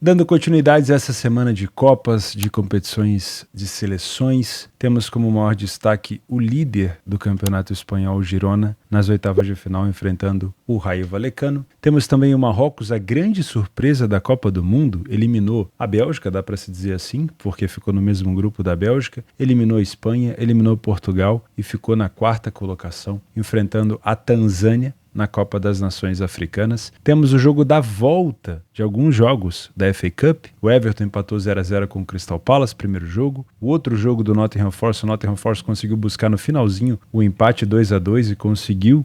Dando continuidades a essa semana de Copas, de competições de seleções, temos como maior destaque o líder do Campeonato Espanhol, Girona, nas oitavas de final enfrentando o Rayo Vallecano. Temos também o Marrocos, a grande surpresa da Copa do Mundo, eliminou a Bélgica, dá para se dizer assim, porque ficou no mesmo grupo da Bélgica, eliminou a Espanha, eliminou Portugal e ficou na quarta colocação, enfrentando a Tanzânia na Copa das Nações Africanas. Temos o jogo da volta de alguns jogos da FA Cup. O Everton empatou 0-0 com o Crystal Palace, primeiro jogo. O outro jogo do Nottingham Forest, o Nottingham Forest conseguiu buscar no finalzinho o empate 2-2 e conseguiu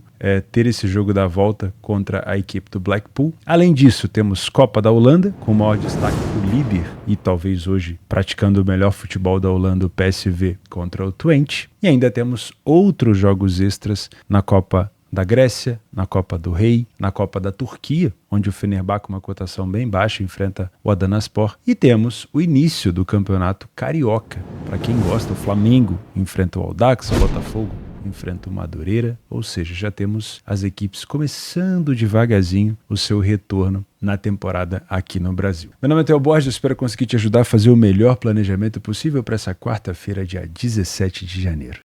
ter esse jogo da volta contra a equipe do Blackpool. Além disso, temos Copa da Holanda, com o maior destaque o líder e talvez hoje praticando o melhor futebol da Holanda, o PSV contra o Twente. E ainda temos outros jogos extras na Copa da Grécia, na Copa do Rei, na Copa da Turquia, onde o Fenerbahçe, com uma cotação bem baixa, enfrenta o Adanaspor. E temos o início do Campeonato Carioca. Para quem gosta, o Flamengo enfrenta o Audax, o Botafogo enfrenta o Madureira, ou seja, já temos as equipes começando devagarzinho o seu retorno na temporada aqui no Brasil. Meu nome é Theo Borges, espero conseguir te ajudar a fazer o melhor planejamento possível para essa quarta-feira, dia 17 de janeiro.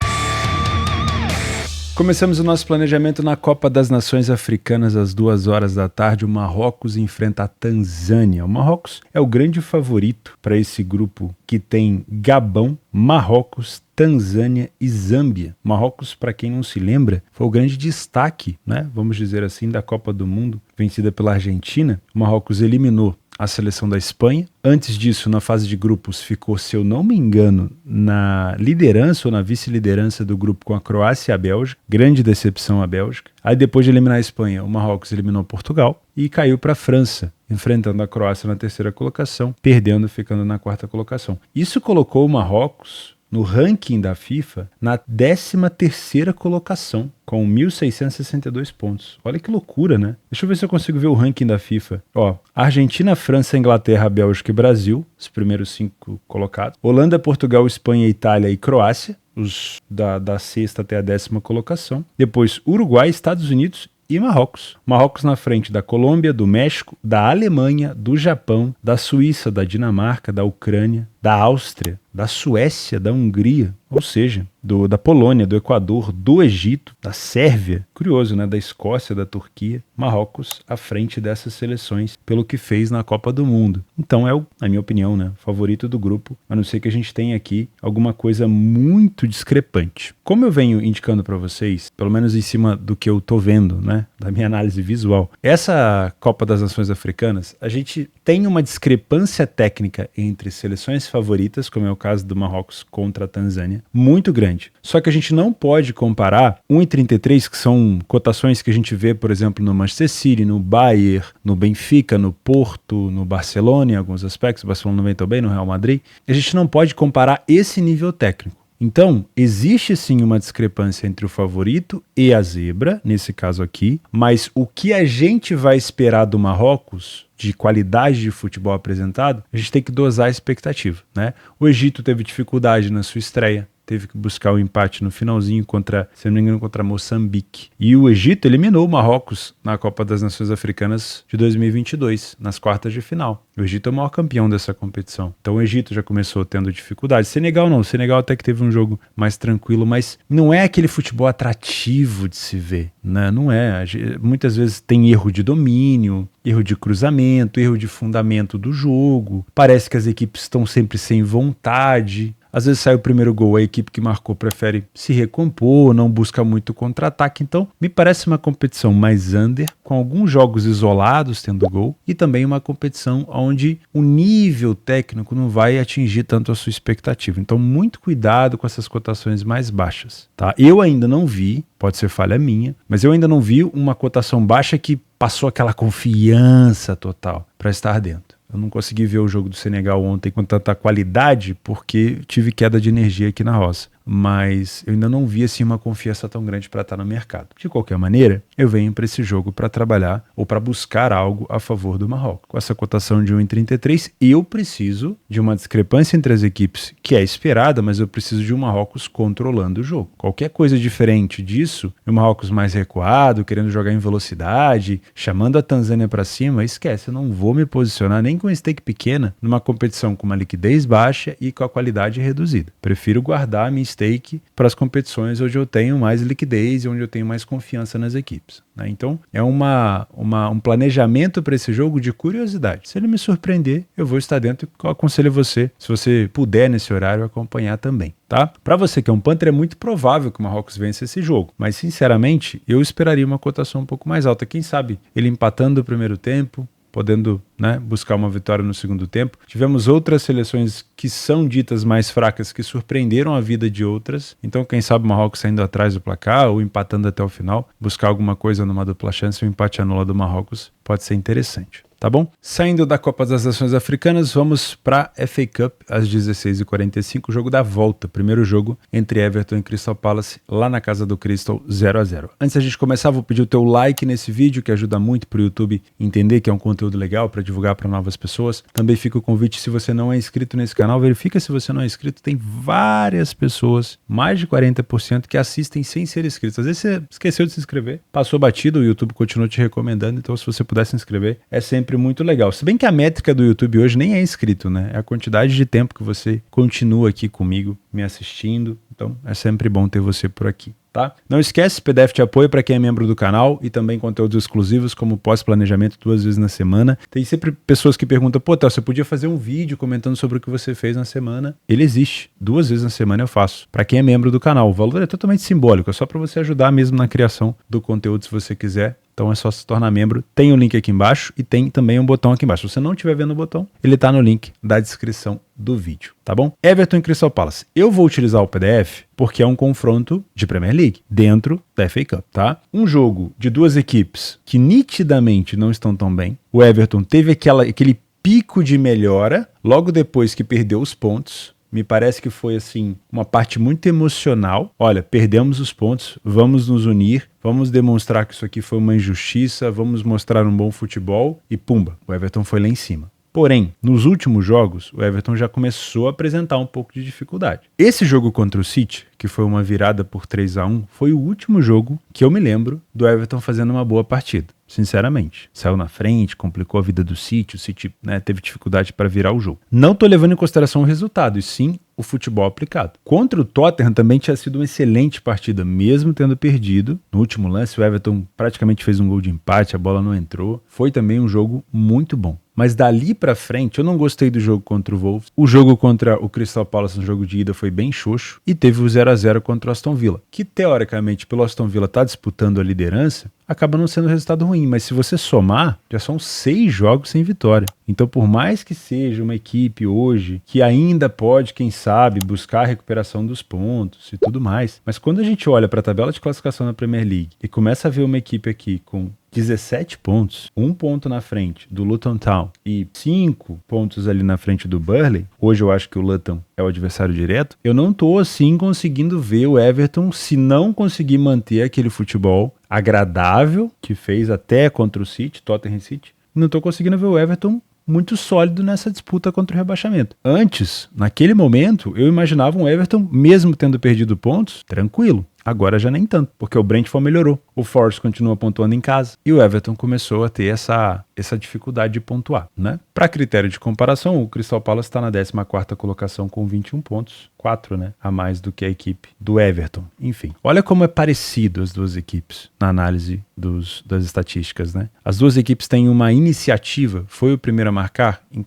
Começamos o nosso planejamento na Copa das Nações Africanas às 2 horas da tarde. O Marrocos enfrenta a Tanzânia. O Marrocos é o grande favorito para esse grupo que tem Gabão, Marrocos, Tanzânia e Zâmbia. Marrocos, para quem não se lembra, foi o grande destaque, né? Vamos dizer assim, da Copa do Mundo, vencida pela Argentina. O Marrocos eliminou a seleção da Espanha. Antes disso, na fase de grupos, ficou, se eu não me engano, na liderança ou na vice-liderança do grupo com a Croácia e a Bélgica. Grande decepção a Bélgica. Aí depois de eliminar a Espanha, o Marrocos eliminou Portugal e caiu para a França, enfrentando a Croácia na terceira colocação, perdendo, ficando na quarta colocação. Isso colocou o Marrocos no ranking da FIFA na 13ª colocação, com 1.662 pontos. Olha que loucura, né? Deixa eu ver se eu consigo ver o ranking da FIFA. Ó, Argentina, França, Inglaterra, Bélgica e Brasil, os primeiros 5 colocados. Holanda, Portugal, Espanha, Itália e Croácia, os da sexta até a 10ª colocação. Depois Uruguai, Estados Unidos e Marrocos. Marrocos na frente da Colômbia, do México, da Alemanha, do Japão, da Suíça, da Dinamarca, da Ucrânia, da Áustria, da Suécia, da Hungria, ou seja, da Polônia, do Equador, do Egito, da Sérvia, curioso, né? Da Escócia, da Turquia, Marrocos à frente dessas seleções pelo que fez na Copa do Mundo. Então é, na minha opinião, né, favorito do grupo, a não ser que a gente tenha aqui alguma coisa muito discrepante. Como eu venho indicando para vocês, pelo menos em cima do que eu tô vendo, né, da minha análise visual, essa Copa das Nações Africanas, a gente tem uma discrepância técnica entre seleções favoritas, como é o caso do Marrocos contra a Tanzânia, muito grande. Só que a gente não pode comparar 1,33, que são cotações que a gente vê, por exemplo, no Manchester City, no Bayern, no Benfica, no Porto, no Barcelona, em alguns aspectos. O Barcelona não vem tão bem, no Real Madrid. A gente não pode comparar esse nível técnico. Então, existe sim uma discrepância entre o favorito e a zebra, nesse caso aqui, mas o que a gente vai esperar do Marrocos, de qualidade de futebol apresentado, a gente tem que dosar a expectativa, né? O Egito teve dificuldade na sua estreia, teve que buscar o empate no finalzinho contra, se não me engano, contra Moçambique. E o Egito eliminou o Marrocos na Copa das Nações Africanas de 2022, nas quartas de final. O Egito é o maior campeão dessa competição. Então o Egito já começou tendo dificuldade. Senegal não, o Senegal até que teve um jogo mais tranquilo, mas não é aquele futebol atrativo de se ver, né? Não é. Muitas vezes tem erro de domínio, erro de cruzamento, erro de fundamento do jogo. Parece que as equipes estão sempre sem vontade. Às vezes sai o primeiro gol, a equipe que marcou prefere se recompor, não busca muito contra-ataque. Então, me parece uma competição mais under, com alguns jogos isolados tendo gol, e também uma competição onde o nível técnico não vai atingir tanto a sua expectativa. Então, muito cuidado com essas cotações mais baixas, tá? Eu ainda não vi, pode ser falha minha, mas eu ainda não vi uma cotação baixa que passou aquela confiança total para estar dentro. Eu não consegui ver o jogo do Senegal ontem com tanta qualidade porque tive queda de energia aqui na roça. mas eu ainda não vi assim uma confiança tão grande para estar no mercado. De qualquer maneira, eu venho para esse jogo para trabalhar ou para buscar algo a favor do Marrocos. Com essa cotação de 1,33, eu preciso de uma discrepância entre as equipes que é esperada, mas eu preciso de um Marrocos controlando o jogo. Qualquer coisa diferente disso, o Marrocos mais recuado, querendo jogar em velocidade, chamando a Tanzânia para cima, esquece, eu não vou me posicionar nem com stake pequena numa competição com uma liquidez baixa e com a qualidade reduzida. Prefiro guardar a minha stake para as competições onde eu tenho mais liquidez e onde eu tenho mais confiança nas equipes. Né? Então, é um planejamento para esse jogo de curiosidade. Se ele me surpreender, eu vou estar dentro e eu aconselho você, se você puder nesse horário, acompanhar também. Tá? Para você que é um punter, é muito provável que o Marrocos vença esse jogo, mas sinceramente, eu esperaria uma cotação um pouco mais alta. Quem sabe ele empatando o primeiro tempo, podendo, né, buscar uma vitória no segundo tempo. Tivemos outras seleções que são ditas mais fracas que surpreenderam a vida de outras. Então, quem sabe o Marrocos saindo atrás do placar ou empatando até o final, buscar alguma coisa numa dupla chance, o empate anula do Marrocos pode ser interessante. Tá bom? Saindo da Copa das Nações Africanas, vamos para FA Cup às 16h45, o jogo da volta. Primeiro jogo entre Everton e Crystal Palace, lá na casa do Crystal, 0-0. Antes da gente começar, vou pedir o teu like nesse vídeo, que ajuda muito para o YouTube entender que é um conteúdo legal para divulgar para novas pessoas. Também fica o convite, se você não é inscrito nesse canal, verifica se você não é inscrito. Tem várias pessoas, mais de 40%, que assistem sem ser inscritos. Às vezes você esqueceu de se inscrever, passou batido, o YouTube continua te recomendando, então se você puder se inscrever, é sempre muito legal. Se bem que a métrica do YouTube hoje nem é inscrito, né? É a quantidade de tempo que você continua aqui comigo, me assistindo. Então é sempre bom ter você por aqui. Tá? Não esquece, PDF de apoio para quem é membro do canal e também conteúdos exclusivos como pós-planejamento 2 vezes na semana. Tem sempre pessoas que perguntam, pô, Théo, você podia fazer um vídeo comentando sobre o que você fez na semana? Ele existe. 2 vezes na semana eu faço. Para quem é membro do canal, o valor é totalmente simbólico, é só para você ajudar mesmo na criação do conteúdo se você quiser. Então é só se tornar membro. Tem o link aqui embaixo e tem também um botão aqui embaixo. Se você não estiver vendo o botão, ele está no link da descrição do vídeo, tá bom? Everton e Crystal Palace. Eu vou utilizar o PDF porque é um confronto de Premier League dentro da FA Cup, tá? Um jogo de duas equipes que nitidamente não estão tão bem. O Everton teve aquele pico de melhora logo depois que perdeu os pontos. Me parece que foi assim uma parte muito emocional. Olha, perdemos os pontos, vamos nos unir, vamos demonstrar que isso aqui foi uma injustiça, vamos mostrar um bom futebol e pumba, o Everton foi lá em cima. Porém, nos últimos jogos, o Everton já começou a apresentar um pouco de dificuldade. Esse jogo contra o City, que foi uma virada por 3-1, foi o último jogo que eu me lembro do Everton fazendo uma boa partida. Sinceramente, saiu na frente, complicou a vida do City, o City, né, teve dificuldade para virar o jogo. Não estou levando em consideração o resultado, e sim o futebol aplicado. Contra o Tottenham também tinha sido uma excelente partida, mesmo tendo perdido. No último lance, o Everton praticamente fez um gol de empate, a bola não entrou. Foi também um jogo muito bom. Mas dali pra frente, eu não gostei do jogo contra o Wolves. O jogo contra o Crystal Palace no jogo de ida foi bem xoxo. E teve o 0-0 contra o Aston Villa, que teoricamente, pelo Aston Villa estar disputando a liderança, acaba não sendo um resultado ruim. Mas se você somar, já são 6 jogos sem vitória. Então, por mais que seja uma equipe hoje que ainda pode, quem sabe, buscar a recuperação dos pontos e tudo mais. Mas quando a gente olha para a tabela de classificação na Premier League e começa a ver uma equipe aqui com 17 pontos, 1 ponto na frente do Luton Town e 5 pontos ali na frente do Burnley, hoje eu acho que o Luton é o adversário direto, eu não tô assim conseguindo ver o Everton, se não conseguir manter aquele futebol agradável que fez até contra o City, Tottenham City, não tô conseguindo ver o Everton muito sólido nessa disputa contra o rebaixamento. Antes, naquele momento, eu imaginava um Everton, mesmo tendo perdido pontos, tranquilo. Agora já nem tanto, porque o Brentford melhorou, o Forest continua pontuando em casa e o Everton começou a ter essa dificuldade de pontuar, né? Para critério de comparação, o Crystal Palace está na 14ª colocação com 21 pontos, 4, né, a mais do que a equipe do Everton. Enfim, olha como é parecido as duas equipes na análise das estatísticas, né? As duas equipes têm uma iniciativa, foi o primeiro a marcar em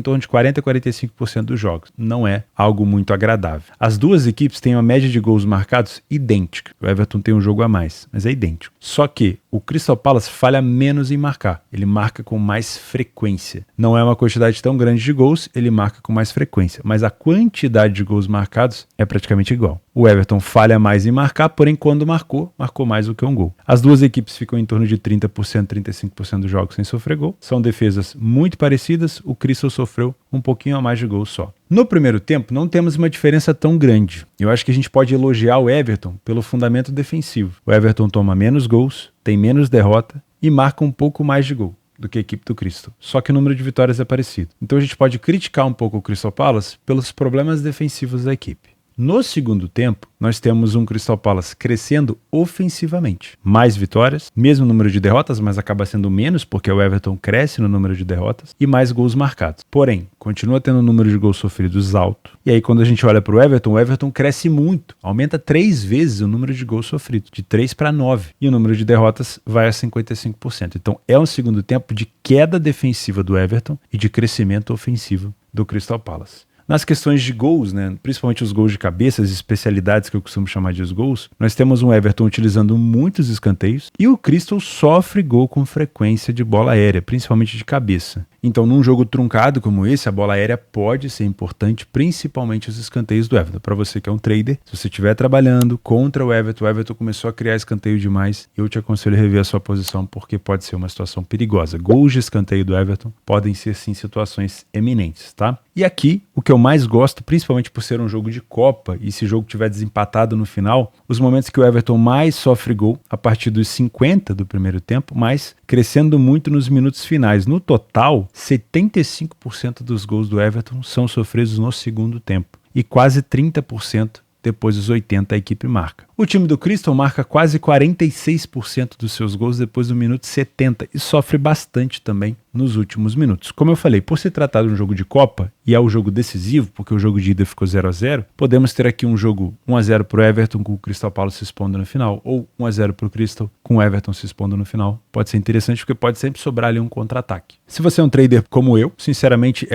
torno de 40 a 45% dos jogos. Não é algo muito agradável. As duas equipes têm uma média de gols marcados idêntica. O Everton tem um jogo a mais, mas é idêntico. Só que o Crystal Palace falha menos em marcar. Ele marca com mais frequência. Não é uma quantidade tão grande de gols, ele marca com mais frequência. Mas a quantidade de gols marcados é praticamente igual. O Everton falha mais em marcar, porém quando marcou mais do que um gol. As duas equipes ficam em torno de 30%, 35% dos jogos sem sofrer gol. São defesas muito parecidas. O Crystal sofreu um pouquinho a mais de gols só. No primeiro tempo, não temos uma diferença tão grande. Eu acho que a gente pode elogiar o Everton pelo fundamento defensivo. O Everton toma menos gols, tem menos derrota e marca um pouco mais de gol do que a equipe do Crystal. Só que o número de vitórias é parecido. Então a gente pode criticar um pouco o Crystal Palace pelos problemas defensivos da equipe. No segundo tempo, nós temos um Crystal Palace crescendo ofensivamente. Mais vitórias, mesmo número de derrotas, mas acaba sendo menos porque o Everton cresce no número de derrotas e mais gols marcados. Porém, continua tendo um número de gols sofridos alto. E aí quando a gente olha para o Everton cresce muito. Aumenta 3 vezes o número de gols sofridos, de 3 para 9. E o número de derrotas vai a 55%. Então é um segundo tempo de queda defensiva do Everton e de crescimento ofensivo do Crystal Palace. Nas questões de gols, né, principalmente os gols de cabeça, as especialidades que eu costumo chamar de os gols, nós temos um Everton utilizando muitos escanteios e o Crystal sofre gol com frequência de bola aérea, principalmente de cabeça. Então, num jogo truncado como esse, a bola aérea pode ser importante, principalmente os escanteios do Everton. Para você que é um trader, se você estiver trabalhando contra o Everton começou a criar escanteio demais, eu te aconselho a rever a sua posição porque pode ser uma situação perigosa. Gols de escanteio do Everton podem ser, sim, situações eminentes, tá? E aqui, o que eu mais gosto, principalmente por ser um jogo de Copa e se o jogo tiver desempatado no final, os momentos que o Everton mais sofre gol, a partir dos 50 do primeiro tempo, mas crescendo muito nos minutos finais. No total, 75% dos gols do Everton são sofridos no segundo tempo e quase 30% depois dos 80 a equipe marca. O time do Crystal marca quase 46% dos seus gols depois do minuto 70 e sofre bastante também nos últimos minutos. Como eu falei, por se tratar de um jogo de Copa e é um jogo decisivo, porque o jogo de ida ficou 0-0, podemos ter aqui um jogo 1-0 para o Everton com o Crystal Palace se expondo no final, ou 1-0 para o Crystal com o Everton se expondo no final. Pode ser interessante porque pode sempre sobrar ali um contra-ataque. Se você é um trader como eu, sinceramente,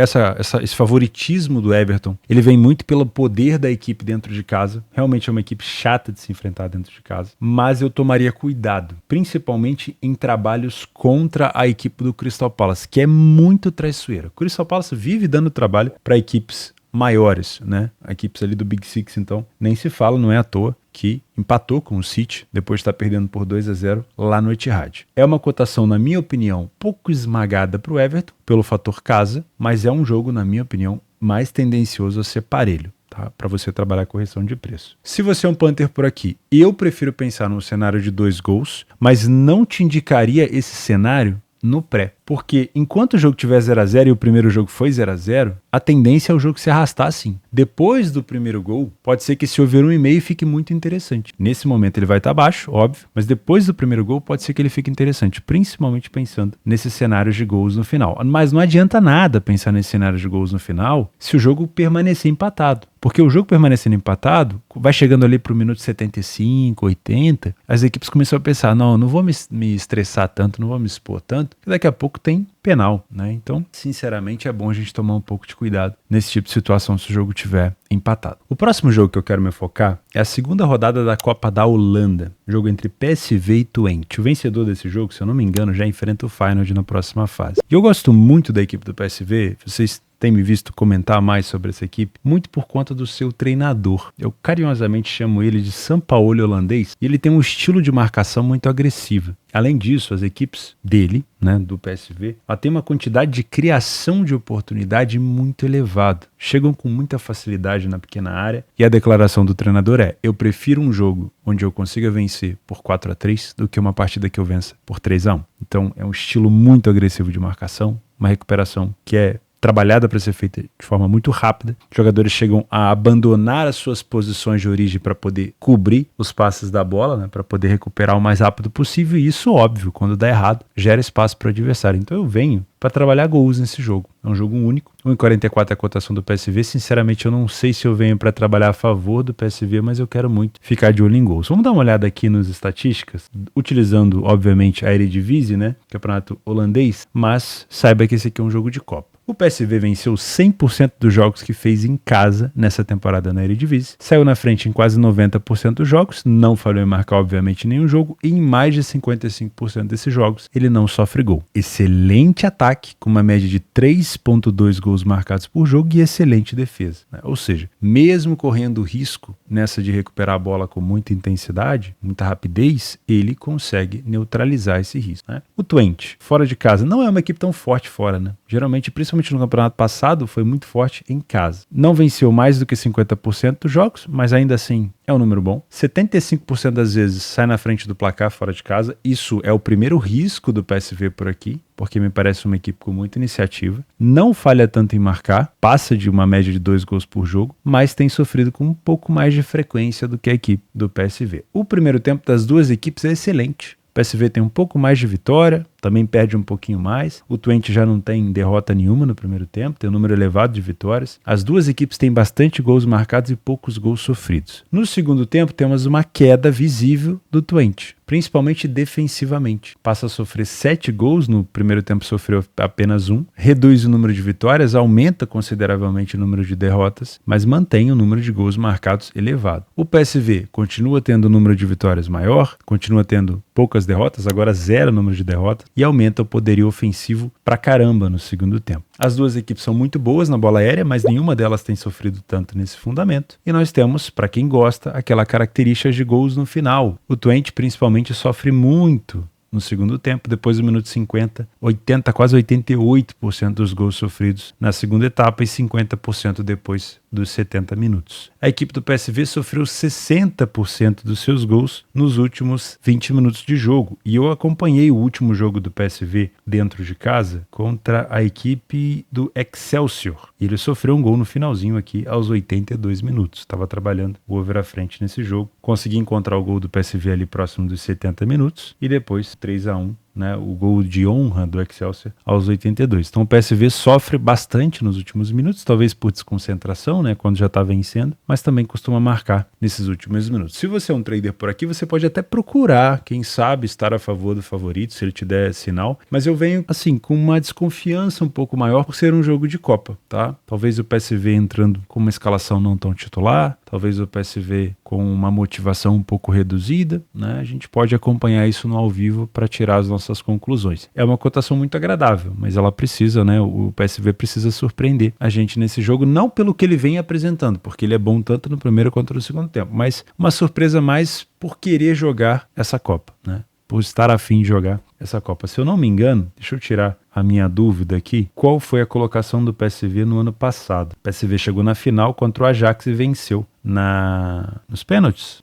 esse favoritismo do Everton, ele vem muito pelo poder da equipe dentro de casa. Realmente é uma equipe chata de se enfrentar dentro de casa, mas eu tomaria cuidado, principalmente em trabalhos contra a equipe do Crystal Palace, que é muito traiçoeira. O Crystal Palace vive dando trabalho para equipes maiores, né? Equipes ali do Big Six, então, nem se fala, não é à toa que empatou com o City, depois de estar perdendo por 2-0 lá no Etihad. É uma cotação, na minha opinião, pouco esmagada para o Everton, pelo fator casa, mas é um jogo, na minha opinião, mais tendencioso a ser parelho. Tá? Para você trabalhar a correção de preço. Se você é um punter por aqui, eu prefiro pensar num cenário de 2 gols, mas não te indicaria esse cenário no pré. Porque enquanto o jogo tiver 0-0 e o primeiro jogo foi 0-0, a tendência é o jogo se arrastar sim. Depois do primeiro gol, pode ser que esse over 1,5 fique muito interessante. Nesse momento ele vai estar baixo, óbvio, mas depois do primeiro gol pode ser que ele fique interessante, principalmente pensando nesses cenários de gols no final. Mas não adianta nada pensar nesse cenário de gols no final se o jogo permanecer empatado. Porque o jogo permanecendo empatado, vai chegando ali para o minuto 75, 80, as equipes começam a pensar, não vou me estressar tanto, não vou me expor tanto, que daqui a pouco tem penal, né? Então, sinceramente, é bom a gente tomar um pouco de cuidado nesse tipo de situação se o jogo tiver empatado. O próximo jogo que eu quero me focar é a segunda rodada da Copa da Holanda, jogo entre PSV e Twente. O vencedor desse jogo, se eu não me engano, já enfrenta o Feyenoord na próxima fase. E eu gosto muito da equipe do PSV, vocês têm me visto comentar mais sobre essa equipe, muito por conta do seu treinador. Eu carinhosamente chamo ele de Sampaoli holandês, e ele tem um estilo de marcação muito agressivo. Além disso, as equipes dele, né, do PSV, ela tem uma quantidade de criação de oportunidade muito elevada. Chegam com muita facilidade na pequena área e a declaração do treinador é: eu prefiro um jogo onde eu consiga vencer por 4-3 do que uma partida que eu vença por 3-1. Então é um estilo muito agressivo de marcação, uma recuperação que é trabalhada para ser feita de forma muito rápida. Os jogadores chegam a abandonar as suas posições de origem para poder cobrir os passes da bola, né, para poder recuperar o mais rápido possível, e isso, óbvio, quando dá errado, gera espaço para o adversário. Então eu venho para trabalhar gols nesse jogo. É um jogo único. 1,44 é a cotação do PSV. Sinceramente, eu não sei se eu venho para trabalhar a favor do PSV, mas eu quero muito ficar de olho em gols. Vamos dar uma olhada aqui nas estatísticas, utilizando, obviamente, a Eredivisie, né, campeonato holandês, mas saiba que esse aqui é um jogo de Copa. O PSV venceu 100% dos jogos que fez em casa nessa temporada na Eredivisie, saiu na frente em quase 90% dos jogos, não falhou em marcar obviamente nenhum jogo, e em mais de 55% desses jogos ele não sofre gol. Excelente ataque, com uma média de 3,2 gols marcados por jogo e excelente defesa, né? Ou seja, mesmo correndo risco nessa de recuperar a bola com muita intensidade, muita rapidez, ele consegue neutralizar esse risco, né? O Twente, fora de casa, não é uma equipe tão forte fora, né? Geralmente, principalmente principalmente no campeonato passado, foi muito forte em casa. Não venceu mais do que 50% dos jogos, mas ainda assim é um número bom. 75% das vezes sai na frente do placar fora de casa. Isso é o primeiro risco do PSV por aqui, porque me parece uma equipe com muita iniciativa. Não falha tanto em marcar, passa de uma média de 2 gols por jogo, mas tem sofrido com um pouco mais de frequência do que a equipe do PSV. O primeiro tempo das duas equipes é excelente. O PSV tem um pouco mais de vitória, também perde um pouquinho mais. O Twente já não tem derrota nenhuma no primeiro tempo, tem um número elevado de vitórias. As duas equipes têm bastante gols marcados e poucos gols sofridos. No segundo tempo, temos uma queda visível do Twente, principalmente defensivamente. Passa a sofrer 7 gols, no primeiro tempo sofreu apenas 1. Reduz o número de vitórias, aumenta consideravelmente o número de derrotas, mas mantém o número de gols marcados elevado. O PSV continua tendo um número de vitórias maior, continua tendo poucas derrotas, agora 0 número de derrotas, e aumenta o poderio ofensivo pra caramba no segundo tempo. As duas equipes são muito boas na bola aérea, mas nenhuma delas tem sofrido tanto nesse fundamento. E nós temos, para quem gosta, aquela característica de gols no final. O Twente principalmente sofre muito no segundo tempo, depois do minuto 50, 80, quase 88% dos gols sofridos na segunda etapa e 50% depois dos 70 minutos. A equipe do PSV sofreu 60% dos seus gols nos últimos 20 minutos de jogo. E eu acompanhei o último jogo do PSV dentro de casa contra a equipe do Excelsior. E ele sofreu um gol no finalzinho aqui aos 82 minutos. Estava trabalhando o over à frente nesse jogo. Consegui encontrar o gol do PSV ali próximo dos 70 minutos e depois 3-1. Né, o gol de honra do Excelsior aos 82. Então o PSV sofre bastante nos últimos minutos, talvez por desconcentração, né, quando já está vencendo, mas também costuma marcar nesses últimos minutos. Se você é um trader por aqui, você pode até procurar, quem sabe, estar a favor do favorito, se ele te der sinal, mas eu venho, assim, com uma desconfiança um pouco maior por ser um jogo de Copa, tá? Talvez o PSV entrando com uma escalação não tão titular, talvez o PSV com uma motivação um pouco reduzida, né? A gente pode acompanhar isso no ao vivo para tirar as nossas conclusões. É uma cotação muito agradável, mas ela precisa, né? O PSV precisa surpreender a gente nesse jogo, não pelo que ele vem apresentando, porque ele é bom tanto no primeiro quanto no segundo tempo, mas uma surpresa mais por querer jogar essa Copa, né? Por estar a fim de jogar essa Copa. Se eu não me engano, deixa eu tirar a minha dúvida aqui, qual foi a colocação do PSV no ano passado? O PSV chegou na final contra o Ajax e venceu nos pênaltis.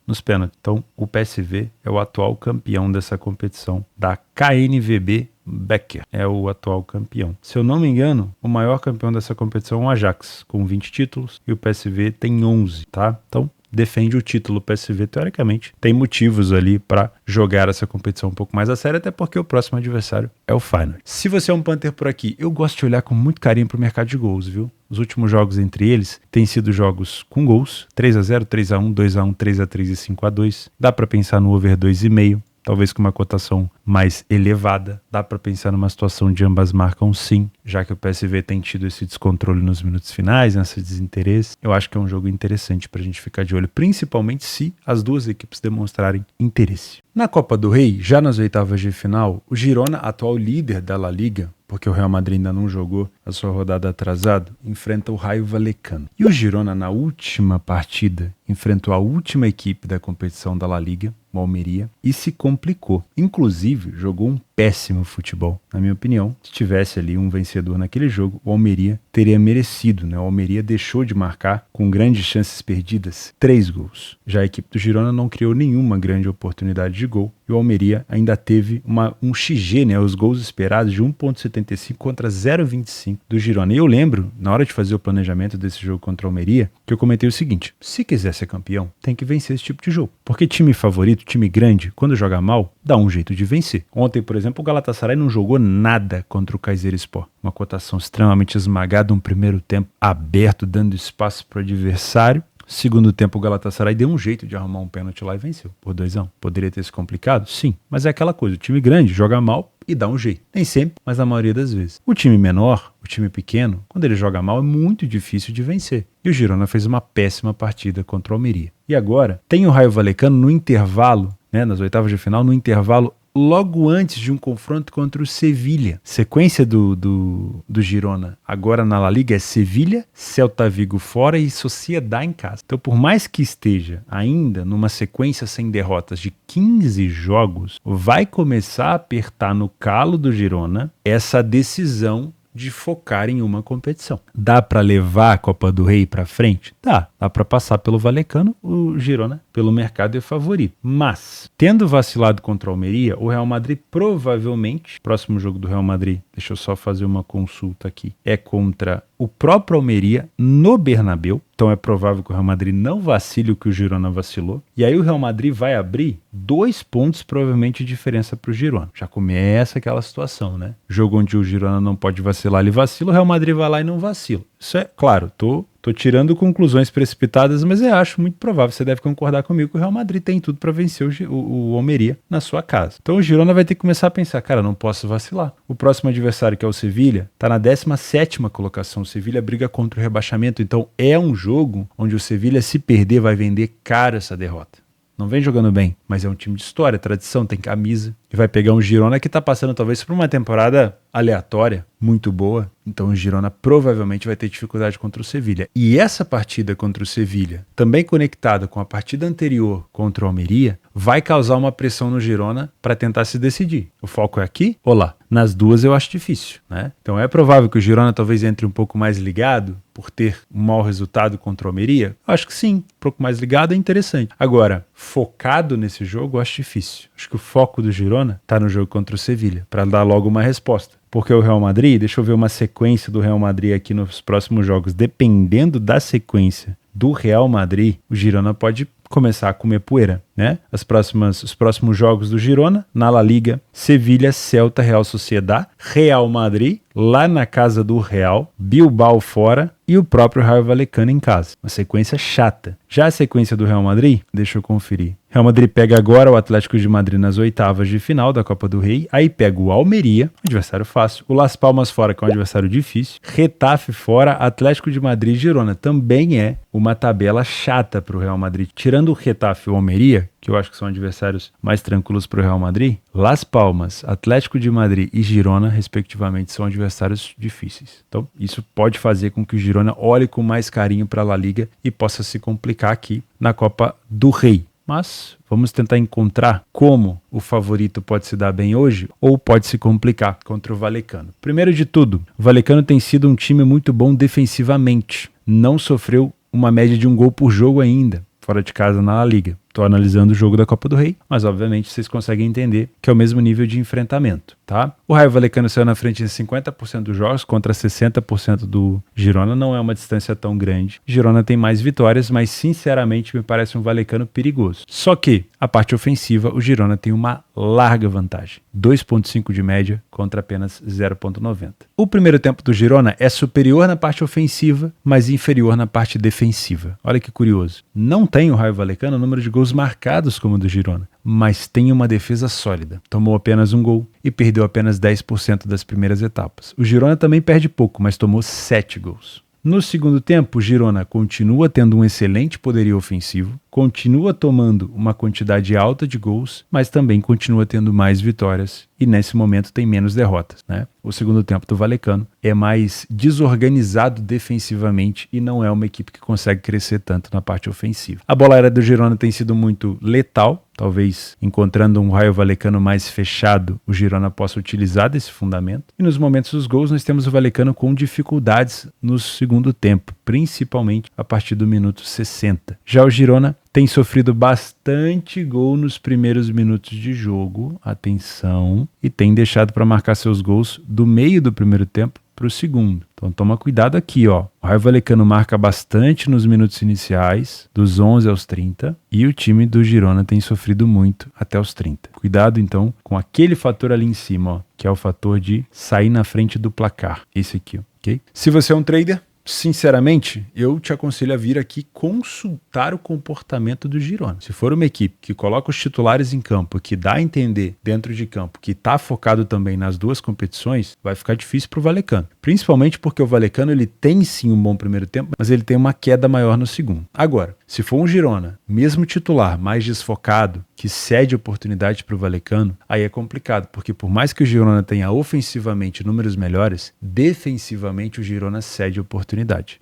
Então, o PSV é o atual campeão dessa competição da KNVB Becker. É o atual campeão. Se eu não me engano, o maior campeão dessa competição é o Ajax, com 20 títulos, e o PSV tem 11, tá? Então, defende o título. O PSV, teoricamente, tem motivos ali para jogar essa competição um pouco mais a sério, até porque o próximo adversário é o Feyenoord. Se você é um Panther por aqui, eu gosto de olhar com muito carinho para o mercado de gols, viu? Os últimos jogos entre eles têm sido jogos com gols, 3-0, 3-1, 2-1, 3-3 e 5-2. Dá para pensar no over 2,5. Talvez com uma cotação mais elevada. Dá para pensar numa situação de ambas marcam sim, já que o PSV tem tido esse descontrole nos minutos finais, nesse desinteresse. Eu acho que é um jogo interessante para a gente ficar de olho, principalmente se as duas equipes demonstrarem interesse. Na Copa do Rei, já nas oitavas de final, o Girona, atual líder da La Liga, porque o Real Madrid ainda não jogou a sua rodada atrasada, enfrenta o Rayo Vallecano. E o Girona, na última partida, enfrentou a última equipe da competição da La Liga, o Almeria, e se complicou. Inclusive, jogou um péssimo futebol. Na minha opinião, se tivesse ali um vencedor naquele jogo, o Almeria teria merecido, né? O Almeria deixou de marcar, com grandes chances perdidas, 3 gols. Já a equipe do Girona não criou nenhuma grande oportunidade de gol, e o Almeria ainda teve um XG, né? Os gols esperados de 1,75 contra 0,25 do Girona. E eu lembro, na hora de fazer o planejamento desse jogo contra o Almeria, que eu comentei o seguinte: se quiser ser campeão, tem que vencer esse tipo de jogo. Porque time favorito, time grande, quando joga mal, dá um jeito de vencer. Ontem, por exemplo, o Galatasaray não jogou nada contra o Kayserispor. Uma cotação extremamente esmagada, um primeiro tempo aberto, dando espaço para o adversário. Segundo tempo, o Galatasaray deu um jeito de arrumar um pênalti lá e venceu por 2-1. Poderia ter se complicado? Sim. Mas é aquela coisa, o time grande joga mal e dá um jeito. Nem sempre, mas na maioria das vezes. O time menor, o time pequeno, quando ele joga mal, é muito difícil de vencer. E o Girona fez uma péssima partida contra o Almeria. E agora, tem o Rayo Vallecano no intervalo, né, nas oitavas de final, no intervalo logo antes de um confronto contra o Sevilha. Sequência do Girona agora na La Liga é Sevilha, Celta Vigo fora e Sociedad em casa. Então, por mais que esteja ainda numa sequência sem derrotas de 15 jogos, vai começar a apertar no calo do Girona essa decisão de focar em uma competição. Dá para levar a Copa do Rei para frente? Dá para passar pelo Vallecano, o Girona pelo mercado é favorito. Mas, tendo vacilado contra o Almeria, o Real Madrid provavelmente, próximo jogo do Real Madrid, deixa eu só fazer uma consulta aqui, é contra o próprio Almeria no Bernabéu. Então é provável que o Real Madrid não vacile o que o Girona vacilou. E aí o Real Madrid vai abrir 2 pontos, provavelmente, de diferença para o Girona. Já começa aquela situação, né? Jogo onde o Girona não pode vacilar, ele vacila, o Real Madrid vai lá e não vacila. Isso é, claro, tô tirando conclusões precipitadas, mas eu acho muito provável, você deve concordar comigo, que o Real Madrid tem tudo para vencer o Almeria na sua casa. Então o Girona vai ter que começar a pensar, cara, não posso vacilar. O próximo adversário, que é o Sevilha, tá na 17ª colocação. O Sevilha briga contra o rebaixamento, então é um jogo onde o Sevilha, se perder, vai vender caro essa derrota. Não vem jogando bem, mas é um time de história, tradição, tem camisa. E vai pegar um Girona que tá passando talvez por uma temporada aleatória, muito boa. Então o Girona provavelmente vai ter dificuldade contra o Sevilha. E essa partida contra o Sevilha, também conectada com a partida anterior contra o Almeria, vai causar uma pressão no Girona para tentar se decidir. O foco é aqui ou lá? Nas duas eu acho difícil, né? Então é provável que o Girona talvez entre um pouco mais ligado por ter um mau resultado contra o Almeria? Eu acho que sim, um pouco mais ligado é interessante. Agora, focado nesse jogo eu acho difícil. Acho que o foco do Girona tá no jogo contra o Sevilha, para dar logo uma resposta. Porque o Real Madrid, deixa eu ver uma sequência do Real Madrid aqui nos próximos jogos. Dependendo da sequência do Real Madrid, o Girona pode começar a comer poeira, né? Os próximos jogos do Girona, na La Liga, Sevilha, Celta, Real Sociedad, Real Madrid, lá na casa do Real, Bilbao fora e o próprio Rayo Vallecano em casa. Uma sequência chata. Já a sequência do Real Madrid, deixa eu conferir. Real Madrid pega agora o Atlético de Madrid nas oitavas de final da Copa do Rei, aí pega o Almeria, um adversário fácil, o Las Palmas fora, que é um adversário difícil, Getafe fora, Atlético de Madrid e Girona. Também é uma tabela chata para o Real Madrid. Tirando o Getafe e o Almeria, que eu acho que são adversários mais tranquilos para o Real Madrid, Las Palmas, Atlético de Madrid e Girona, respectivamente, são adversários difíceis. Então, isso pode fazer com que o Girona olhe com mais carinho para a La Liga e possa se complicar aqui na Copa do Rei. Mas vamos tentar encontrar como o favorito pode se dar bem hoje ou pode se complicar contra o Vallecano. Primeiro de tudo, o Vallecano tem sido um time muito bom defensivamente. Não sofreu uma média de 1 gol por jogo ainda, fora de casa na La Liga. Estou analisando o jogo da Copa do Rei, mas obviamente vocês conseguem entender que é o mesmo nível de enfrentamento, tá? O Rayo Vallecano saiu na frente em 50% dos jogos contra 60% do Girona, não é uma distância tão grande. Girona tem mais vitórias, mas sinceramente me parece um Vallecano perigoso. Só que a parte ofensiva, o Girona tem uma larga vantagem, 2,5 de média contra apenas 0,90. O primeiro tempo do Girona é superior na parte ofensiva, mas inferior na parte defensiva. Olha que curioso. Não tem o Rayo Vallecano o número de gols marcados como o do Girona, mas tem uma defesa sólida. Tomou apenas 1 gol e perdeu apenas 10% das primeiras etapas. O Girona também perde pouco, mas tomou 7 gols. No segundo tempo, o Girona continua tendo um excelente poderio ofensivo, continua tomando uma quantidade alta de gols, mas também continua tendo mais vitórias e nesse momento tem menos derrotas, né? O segundo tempo do Vallecano é mais desorganizado defensivamente e não é uma equipe que consegue crescer tanto na parte ofensiva. A bola aérea do Girona tem sido muito letal, talvez encontrando um Rayo Vallecano mais fechado, o Girona possa utilizar desse fundamento. E nos momentos dos gols nós temos o Vallecano com dificuldades no segundo tempo, principalmente a partir do minuto 60. Já o Girona tem sofrido bastante gol nos primeiros minutos de jogo, atenção, e tem deixado para marcar seus gols do meio do primeiro tempo para o segundo. Então toma cuidado aqui, ó. O Rayo Vallecano marca bastante nos minutos iniciais, dos 11 aos 30, e o time do Girona tem sofrido muito até os 30. Cuidado então com aquele fator ali em cima, ó, que é o fator de sair na frente do placar. Esse aqui, ó, ok? Se você é um trader, sinceramente, eu te aconselho a vir aqui consultar o comportamento do Girona. Se for uma equipe que coloca os titulares em campo, que dá a entender dentro de campo, que está focado também nas duas competições, vai ficar difícil para o Vallecano. Principalmente porque o Vallecano ele tem sim um bom primeiro tempo, mas ele tem uma queda maior no segundo. Agora, se for um Girona, mesmo titular, mais desfocado, que cede oportunidade para o Vallecano, aí é complicado, porque por mais que o Girona tenha ofensivamente números melhores, defensivamente o Girona cede oportunidade.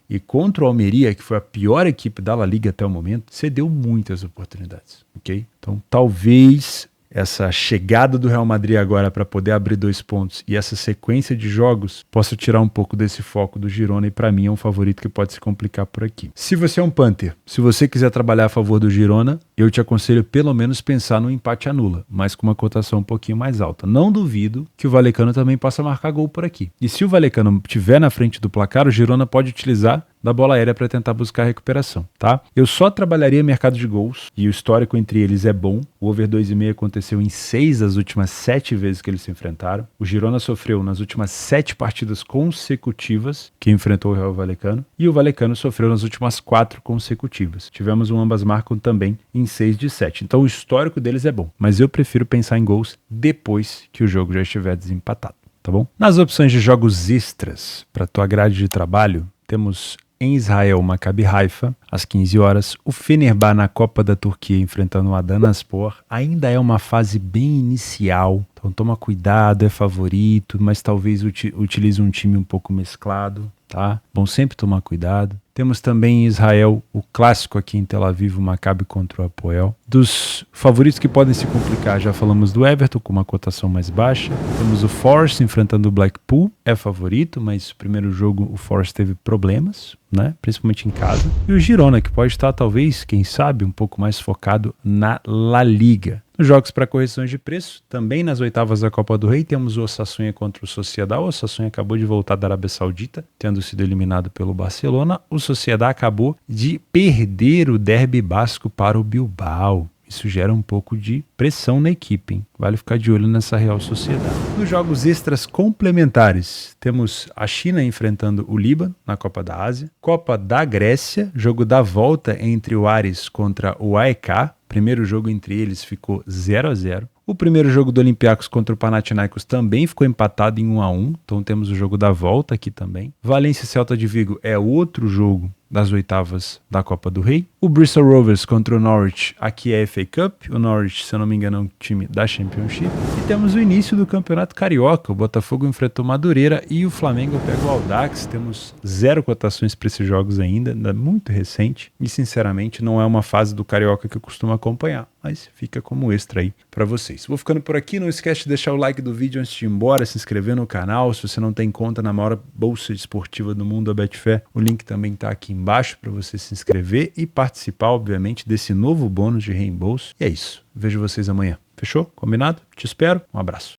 E contra o Almeria, que foi a pior equipe da La Liga até o momento, cedeu muitas oportunidades, ok? Então talvez essa chegada do Real Madrid agora para poder abrir 2 pontos e essa sequência de jogos possa tirar um pouco desse foco do Girona e para mim é um favorito que pode se complicar por aqui. Se você é um Panther, se você quiser trabalhar a favor do Girona, eu te aconselho pelo menos pensar no empate anula, mas com uma cotação um pouquinho mais alta. Não duvido que o Vallecano também possa marcar gol por aqui. E se o Vallecano estiver na frente do placar, o Girona pode utilizar da bola aérea para tentar buscar a recuperação, tá? Eu só trabalharia mercado de gols e o histórico entre eles é bom. O over 2,5 aconteceu em 6 das últimas 7 vezes que eles se enfrentaram. O Girona sofreu nas últimas 7 partidas consecutivas que enfrentou o Real Vallecano e o Vallecano sofreu nas últimas 4 consecutivas. Tivemos um ambas marcam também em 6 de 7. Então o histórico deles é bom, mas eu prefiro pensar em gols depois que o jogo já estiver desempatado, tá bom? Nas opções de jogos extras para tua grade de trabalho, temos em Israel, Maccabi Haifa, às 15 horas. O Fenerbahçe na Copa da Turquia enfrentando o Adanaspor. Ainda é uma fase bem inicial, então toma cuidado, é favorito, mas talvez utilize um time um pouco mesclado, tá? Bom sempre tomar cuidado. Temos também em Israel o clássico aqui em Tel Aviv, o Maccabi contra o Hapoel. Dos favoritos que podem se complicar, já falamos do Everton com uma cotação mais baixa. Temos o Force enfrentando o Blackpool, é favorito, mas no primeiro jogo o Force teve problemas, né? Principalmente em casa. E o Girona, que pode estar talvez, quem sabe, um pouco mais focado na La Liga. Nos jogos para correções de preço, também nas oitavas da Copa do Rei, temos o Osasuna contra o Sociedad. O Osasuna acabou de voltar da Arábia Saudita, tendo sido eliminado pelo Barcelona. O Sociedad acabou de perder o derby basco para o Bilbao. Isso gera um pouco de pressão na equipe, hein? Vale ficar de olho nessa Real Sociedad. Nos jogos extras complementares, temos a China enfrentando o Líbano na Copa da Ásia. Copa da Grécia, jogo da volta entre o Aris contra o AEK. Primeiro jogo entre eles ficou 0-0. O primeiro jogo do Olympiacos contra o Panathinaikos também ficou empatado em 1-1. Então temos o jogo da volta aqui também. Valência e Celta de Vigo é outro jogo das oitavas da Copa do Rei. O Bristol Rovers contra o Norwich, aqui é a FA Cup. O Norwich, se eu não me engano, é um time da Championship. E temos o início do Campeonato Carioca. O Botafogo enfrentou o Madureira e o Flamengo pega o Audax. Temos 0 cotações para esses jogos ainda muito recente. E, sinceramente, não é uma fase do Carioca que eu costumo acompanhar. Mas fica como extra aí para vocês. Vou ficando por aqui. Não esquece de deixar o like do vídeo antes de ir embora, se inscrever no canal. Se você não tem conta na maior bolsa esportiva do mundo, a Betfair, o link também está aqui embaixo para você se inscrever e participar, obviamente, desse novo bônus de reembolso. E é isso. Vejo vocês amanhã. Fechou? Combinado? Te espero. Um abraço.